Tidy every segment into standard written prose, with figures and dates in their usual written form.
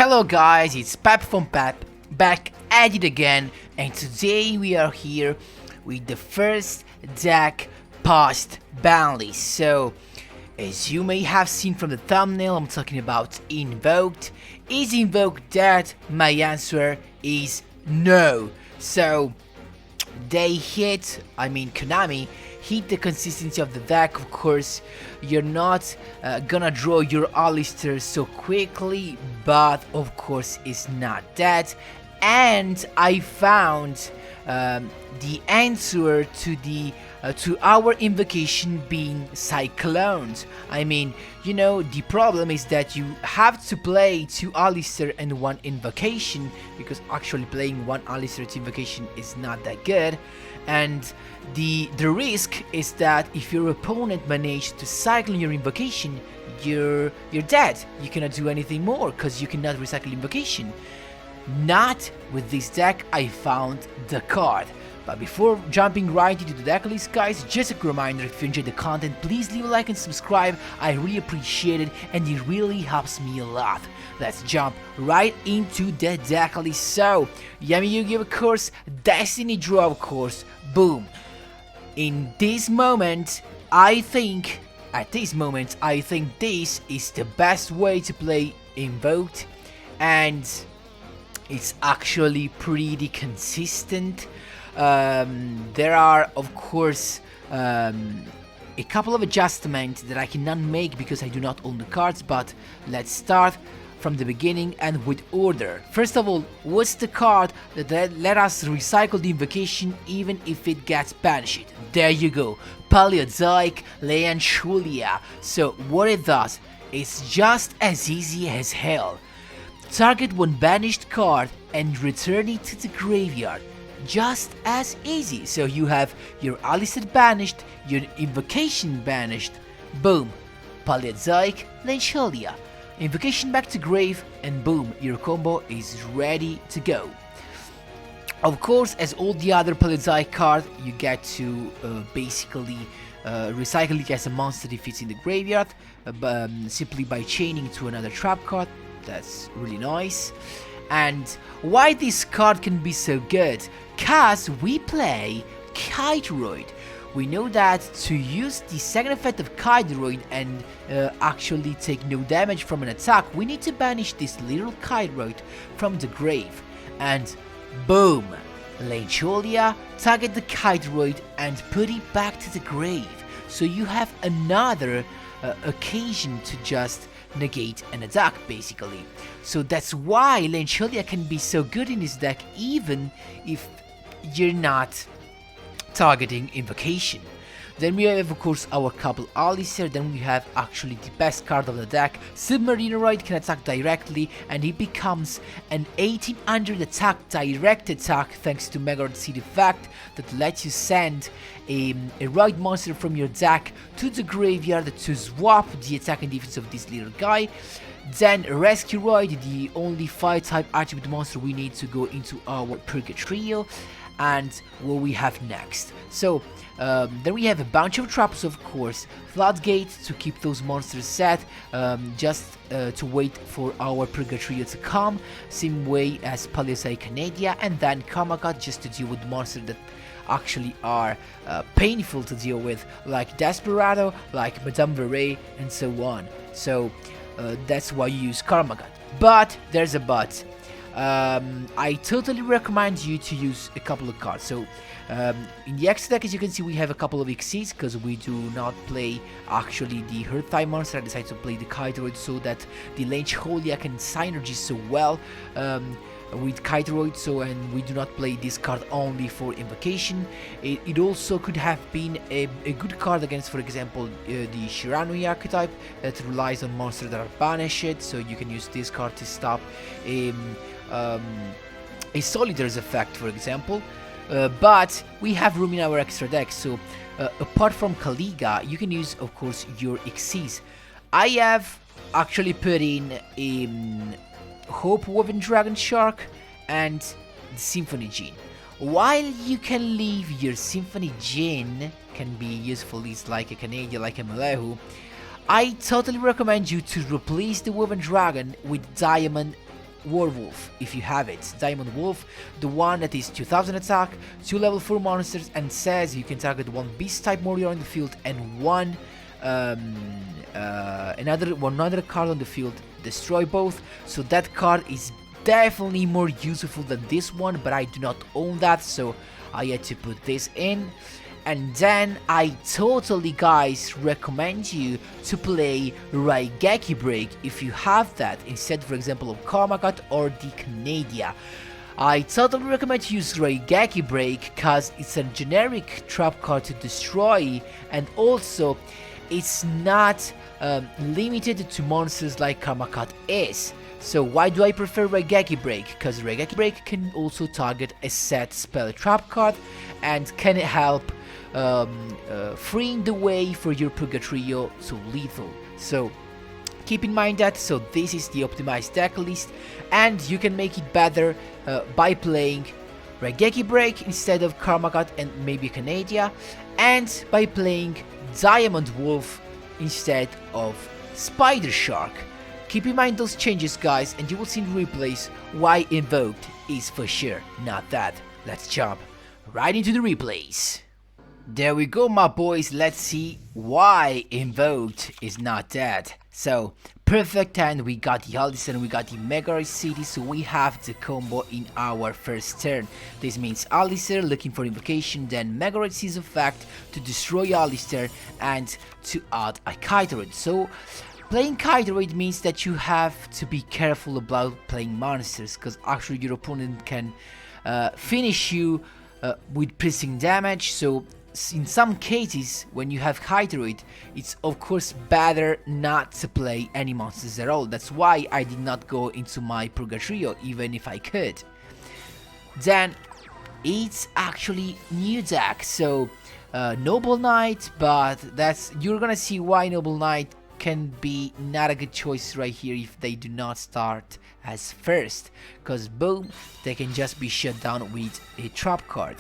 Hello guys, it's Pep from Pep, back at it again, and today we are here with the first deck post banlist. So, as you may have seen from the thumbnail, I'm talking about Invoked. Is Invoked dead? My answer is no. So, Konami hit the consistency of the deck. Of course, you're not gonna draw your Alistair so quickly, but of course it's not that. And I found the answer to our invocation being cyclones. I mean, you know, the problem is that you have to play 2 Alistair and 1 invocation, because actually playing 1 Alistair to invocation is not that good. And the risk is that if your opponent manages to cycle your invocation, you're dead. You cannot do anything more because you cannot recycle invocation. Not with this deck. I found the card. But before jumping right into the deck list, guys, just a quick reminder, if you enjoyed the content, please leave a like and subscribe. I really appreciate it and it really helps me a lot. Let's jump right into the deck list. So, Yummy Yu-Gi-Oh, of course, Destiny Draw, of course, boom. In this moment, I think this is the best way to play Invoked, and it's actually pretty consistent. There are, of course, a couple of adjustments that I cannot make because I do not own the cards, but let's start from the beginning and with order. First of all, what's the card that let us recycle the invocation even if it gets banished? There you go, Paleozoic Leanchulia. So what it does is just as easy as hell. Target one banished card and return it to the graveyard. Just as easy. So you have your Alistair banished, your invocation banished, boom, Paleozoic Leanchulia. Invocation back to grave, and boom, your combo is ready to go. Of course, as all the other Paleozoic cards, you get to basically recycle it as a monster if it's in the graveyard, simply by chaining to another trap card. That's really nice. And why this card can be so good? Cause we play Kiteroid. We know that to use the second effect of Kiteroid and actually take no damage from an attack, we need to banish this little Kiteroid from the grave. And boom! Leanchulia, target the Kiteroid and put it back to the grave. So you have another occasion to just negate an attack, basically. So that's why Leanchulia can be so good in this deck, even if you're not targeting invocation. Then we have, of course, our couple Alistair. Then we have actually the best card of the deck. Submarineroid can attack directly, and it becomes an 1800 attack direct attack thanks to Mega Seed effect that lets you send a Roid monster from your deck to the graveyard to swap the attack and defense of this little guy. Then Rescue Roid, the only fire type attribute monster we need to go into our Purgatrio. And what we have next. So then we have a bunch of traps, of course. Floodgate to keep those monsters set, just to wait for our Purgatrio to come, same way as Paleozoic Canadia, and then Kamagat just to deal with monsters that actually are painful to deal with, like Desperado, like Madame Verre, and so on. So that's why you use Karmagat. But there's a but. I totally recommend you to use a couple of cards. So in the X deck, as you can see, we have a couple of Xyz because we do not play actually the Earth type monster. I decided to play the Kiteroid so that the Leanchulia can synergy so well with Kiteroid. So, and we do not play this card only for invocation. It also could have been a good card against, for example, the Shiranui archetype that relies on monsters that are banished. So you can use this card to stop a Solidar's effect, for example. But we have room in our extra deck, so apart from Kaliga, you can use, of course, your Xyz. I have actually put in Hope Woven Dragon Shark and the Symphony Gene. While you can leave your Symphony Gene, can be useful, it's like a Canadian, like a Malehu, I totally recommend you to replace the Woven Dragon with Diamond Werewolf, if you have it. Diamond Wolf, the one that is 2000 attack, 2 level 4 monsters, and says you can target one beast type warrior on the field and another card on the field, destroy both. So that card is definitely more useful than this one, but I do not own that, so I had to put this in. And then I totally, guys, recommend you to play Raigeki Break if you have that, instead, for example, of Karma Cut or the Canadia. I totally recommend to use Raigeki Break because it's a generic trap card to destroy, and also it's not limited to monsters like Karma Cut is. So why do I prefer Raigeki Break? Because Raigeki Break can also target a set spell trap card and can help freeing the way for your Purgatrio to lethal. So keep in mind that. So this is the optimized deck list, and you can make it better by playing Raigeki Break instead of Karma Cut and maybe Canadia, and by playing Diamond Wolf instead of Spider Shark. Keep in mind those changes, guys, and you will see in replays why Invoked is for sure not that. Let's jump right into the replays. There we go, my boys. Let's see why Invoked is not dead. So, perfect hand, we got the Alistair and we got the Megaroid City, so we have the combo in our first turn. This means Alistair looking for invocation, then Megaroid sees effect to destroy Alistair and to add a kiteroid. So, playing kiteroid means that you have to be careful about playing monsters, because actually your opponent can finish you with piercing damage. So in some cases, when you have kiteroid, it's of course better not to play any monsters at all. That's why I did not go into my Purgatrio, even if I could. Then it's actually new deck, so Noble Knight, but you're gonna see why Noble Knight can be not a good choice right here if they do not start as first, because boom, they can just be shut down with a trap card.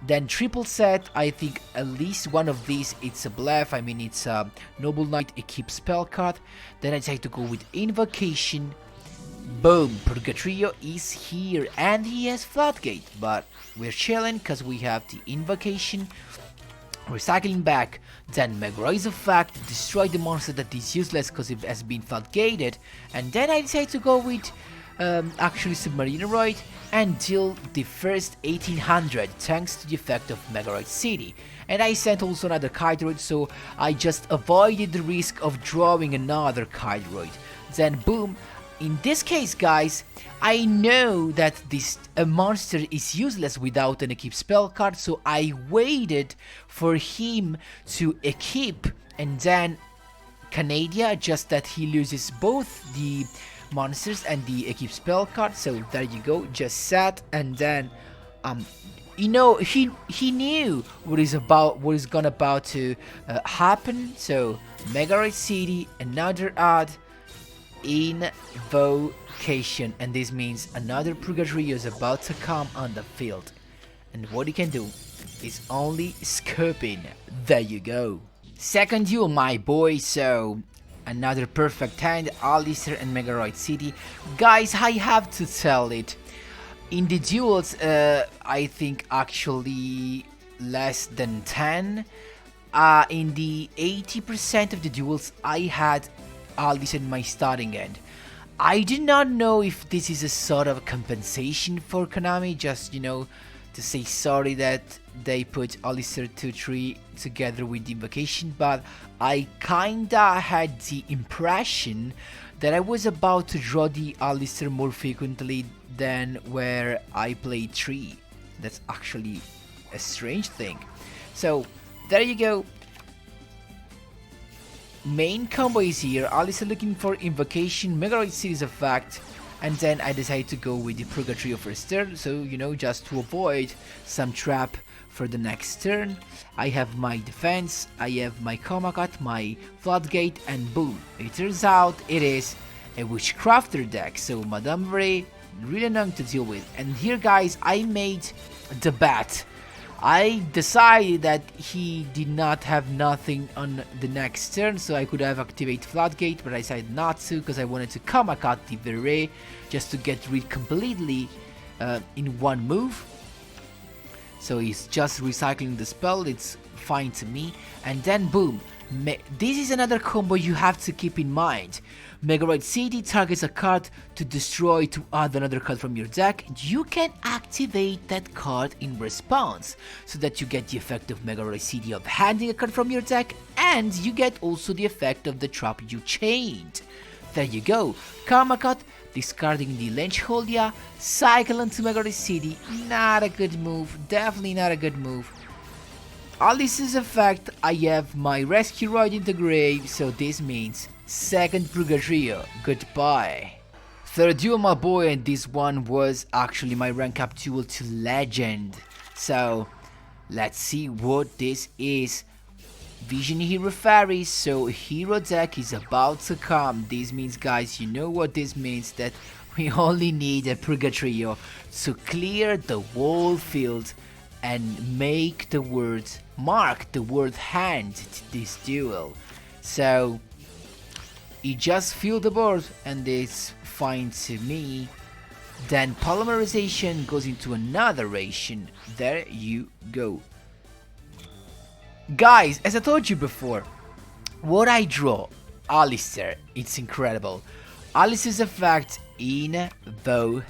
Then triple set, I think at least one of these it's a bluff. I mean, it's a Noble Knight equip spell card. Then I decide to go with invocation. Boom, Purgatrio is here and he has Floodgate, but we're chilling because we have the invocation. Recycling back, then Megaroid's effect, destroy the monster that is useless because it has been floodgated, and then I decide to go with actually Submarinoid and deal the first 1800 thanks to the effect of Megaroid City. And I sent also another kiteroid, so I just avoided the risk of drawing another kiteroid. Then boom, in this case, guys, I know that this monster is useless without an equip spell card, so I waited for him to equip, and then Canadia, just that he loses both the monsters and the equip spell card. So there you go, just sat, and then you know, he knew what is about to happen. So Megaroid City, another ad, invocation, and this means another Purgatrio is about to come on the field, and what he can do is only scoping. There you go. Second duel, my boy. So another perfect hand, Alistair and Megaroid City. Guys, I have to tell it, in the duels, I think actually less than 10, in the 80% of the duels I had Alistair in my starting end. I do not know if this is a sort of compensation for Konami, just, you know, to say sorry that they put Alistair 2-3 together with the invocation, but I kinda had the impression that I was about to draw the Alistair more frequently than where I played 3. That's actually a strange thing. So there you go. Main combo is here, Alistair looking for invocation, Megaroid series effect, and then I decided to go with the Purgatrio first turn, so, you know, just to avoid some trap for the next turn. I have my defense, I have my Komakat, my Floodgate, and boom, it turns out it is a Witchcrafter deck, so Madame Ray, really annoying to deal with. And here, guys, I made the bet I decided that he did not have nothing on the next turn, so I could have activated Floodgate, but I decided not to because I wanted to Kamakat the Verre just to get rid completely in one move. So he's just recycling the spell, it's fine to me. And then boom, this is another combo you have to keep in mind. Megaroid CD targets a card to destroy to add another card from your deck. You can activate that card in response, so that you get the effect of Megaroid CD of handing a card from your deck, and you get also the effect of the trap you chained. There you go, Karma Cut, discarding the Lenchholia, CYCLONE to Megaroid CD, not a good move, definitely not a good move. Alice's effect, I have my Rescue Roid into grave, so this means second Purgatorio, goodbye. Third duel, my boy, and this one was actually my rank up duel to Legend. So let's see what this is. Vision Hero Fairies, so Hero deck is about to come. This means, guys, you know what this means, that we only need a Purgatorio to clear the whole field and make the word, mark the word hand to this duel. So you just fill the board and it's fine to me. Then polymerization goes into another ration. There you go. Guys, as I told you before, what I draw, Alistair, it's incredible. Alice's effect, invocation.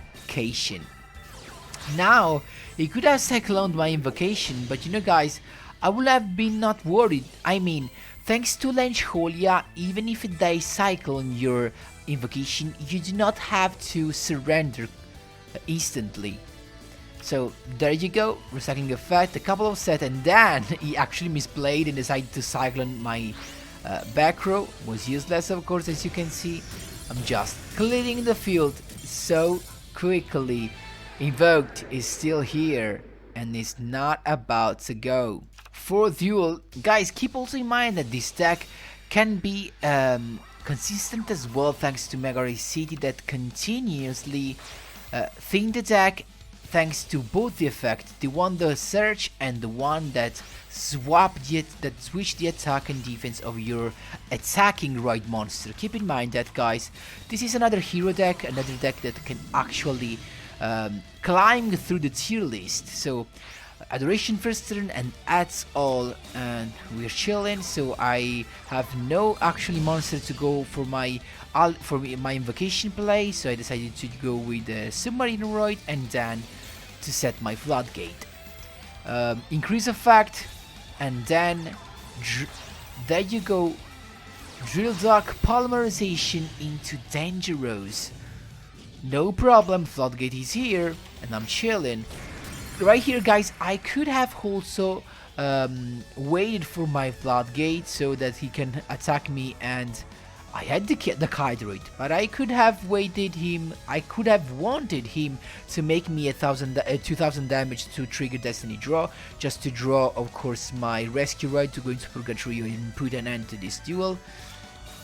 Now, he could have cycloned my invocation, but you know, guys, I would have been not worried. I mean, thanks to Lenchholia, even if they cyclone your invocation, you do not have to surrender instantly. So there you go, recycling effect, a couple of sets, and then he actually misplayed and decided to cyclone my back row. Was useless, of course, as you can see. I'm just clearing the field so quickly. Invoked is still here and is not about to go. For duel, guys, keep also in mind that this deck can be consistent as well, thanks to Megaroid City that continuously thin the deck, thanks to both the effect, the one that search and the one that switch the attack and defense of your attacking Roid monster. Keep in mind that, guys, this is another hero deck, another deck that can actually climb through the tier list. So Adoration first turn and that's all, and we're chilling. So I have no actually monster to go for my invocation play, so I decided to go with the Submarine Roid and then to set my Floodgate. Increase effect, and then there you go, Drill Dark polymerization into Dangerous. No problem, Floodgate is here and I'm chilling. Right here, guys, I could have also waited for my Floodgate so that he can attack me, and I had the kiteroid, but I could have waited him, I could have wanted him to make me 2000 damage to trigger Destiny Draw, just to draw, of course, my Rescue Roid to go into Purgatory and put an end to this duel.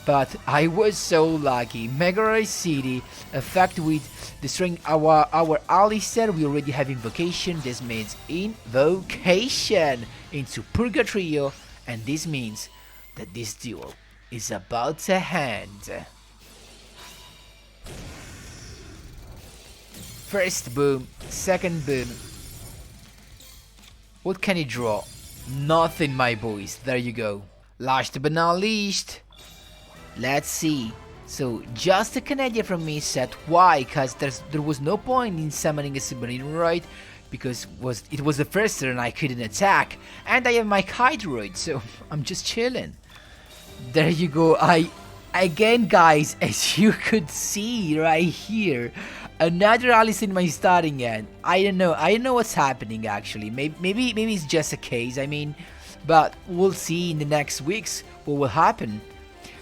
But I was so lucky. Megaroid City effect with destroying our Alistair. We already have invocation. This means invocation into Purgatorio, and this means that this duel is about to end. First boom, second boom. What can he draw? Nothing, my boys. There you go. Last but not least, let's see. So just a Canadian from me said why, cause there was no point in summoning a Submarine Roid, because it was the first turn I couldn't attack, and I have my kiteroid, so I'm just chilling. There you go. Again, guys, as you could see right here, another Alice in my starting end. I don't know what's happening actually. Maybe it's just a case. I mean, but we'll see in the next weeks what will happen.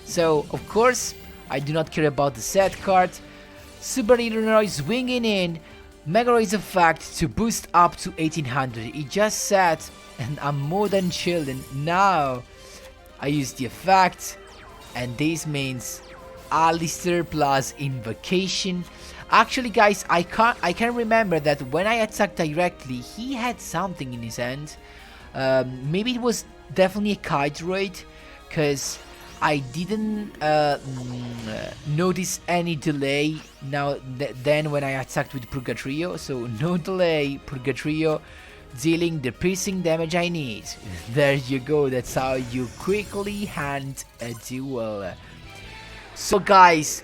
So, of course, I do not care about the set card. Submarine Roid swinging in. Megaroid's effect to boost up to 1800. It just set, and I'm more than chilling. Now, I use the effect, and this means Alistair plus invocation. Actually, guys, I can remember that when I attacked directly, he had something in his hand. Maybe it was definitely a kiteroid, because I didn't notice any delay then when I attacked with Purgatrio. So no delay, Purgatrio dealing the piercing damage I need. There you go, that's how you quickly hand a duel. So guys,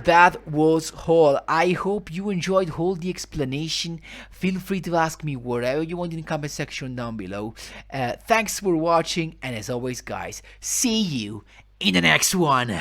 that was all. I hope you enjoyed all the explanation. Feel free to ask me whatever you want in the comment section down below. Thanks for watching, and as always guys, see you in the next one.